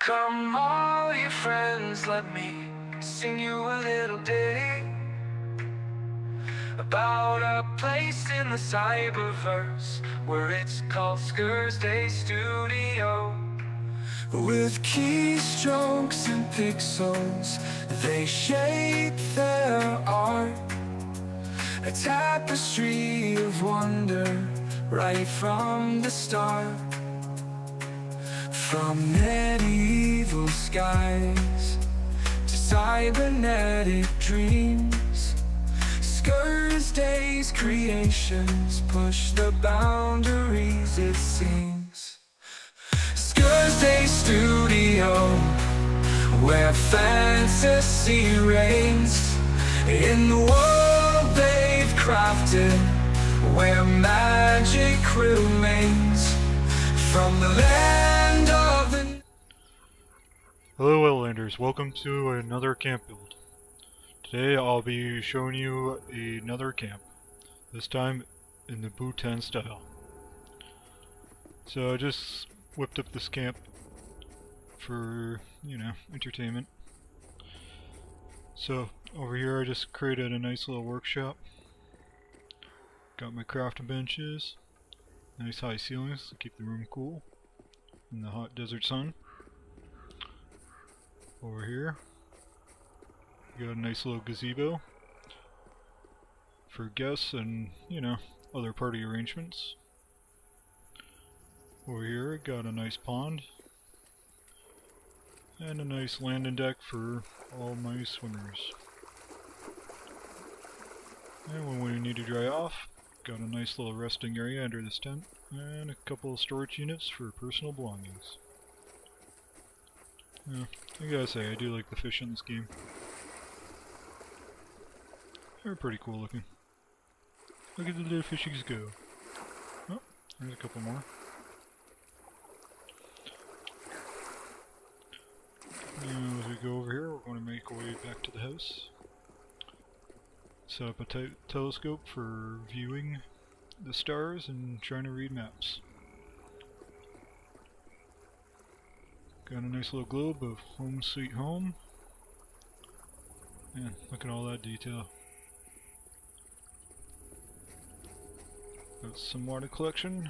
Come all you friends, let me sing you a little ditty about a place in the cyberverse where it's called Scursday Studio. With keystrokes and pixels, they shape their art, a tapestry of wonder right from the start. From medieval skies to cybernetic dreams, Scursday's creations push the boundaries, it seems. Scursday Studio, where fantasy reigns in the world they've crafted, where magic remains from the land of the... Hello Outlanders, welcome to another camp build. Today I'll be showing you another camp, this time in the Bhutan style. So I just whipped up this camp for, entertainment. So over here I just created a nice little workshop. Got my crafting benches, nice high ceilings to keep the room cool in the hot desert sun. Over here, got a nice little gazebo for guests and, other party arrangements. Over here, got a nice pond and a nice landing deck for all my swimmers. And when we need to dry off, got a nice little resting area under this tent and a couple of storage units for personal belongings. Yeah, I gotta say, I do like the fish in this game. They're pretty cool looking. Look at the little fishies go. Oh, there's a couple more. Now as we go over here, we're going to make our way back to the house. Set up a telescope for viewing the stars and trying to read maps. Got a nice little globe of home sweet home. Man, look at all that detail. Got some water collection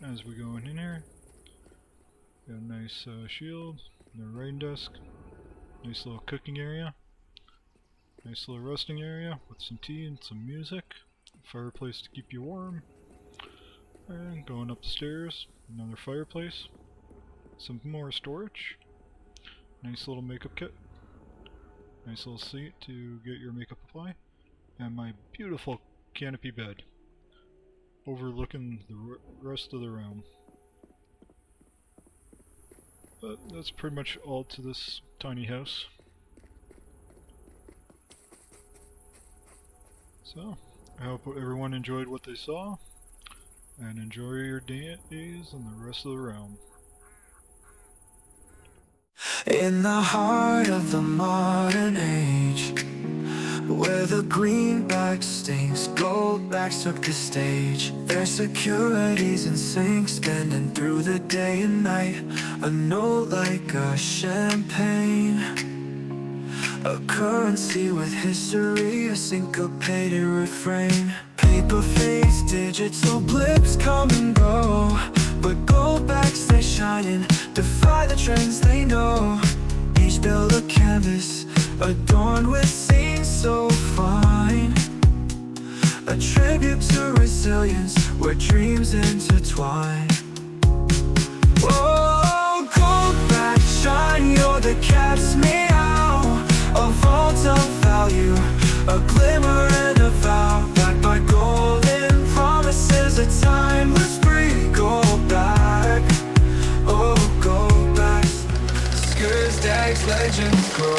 as we go in here. Got a nice shield, and a writing desk. Nice little cooking area. Nice little resting area with some tea and some music. Fireplace to keep you warm. And going up the stairs, another fireplace. Some more storage. Nice little makeup kit. Nice little seat to get your makeup apply. And my beautiful canopy bed overlooking the rest of the room. But that's pretty much all to this tiny house. So, I hope everyone enjoyed what they saw, and enjoy your days and the rest of the realm. In the heart of the modern age, where the greenback stains, goldbacks took the stage. Their securities in sync, spending through the day and night. A note like a champagne, a currency with history, a syncopated refrain. Paper face, digital blips come and go, but goldbacks stay shining, defy the trends they know. Each build a canvas, adorned with scenes so fine, a tribute to resilience where dreams intertwine. Whoa, goldback shine, you're the cat's meow, a vault of value, a glimmer and a vow, backed by golden promises, a timeless breed. Go back, oh go back, Scursday's legends grow.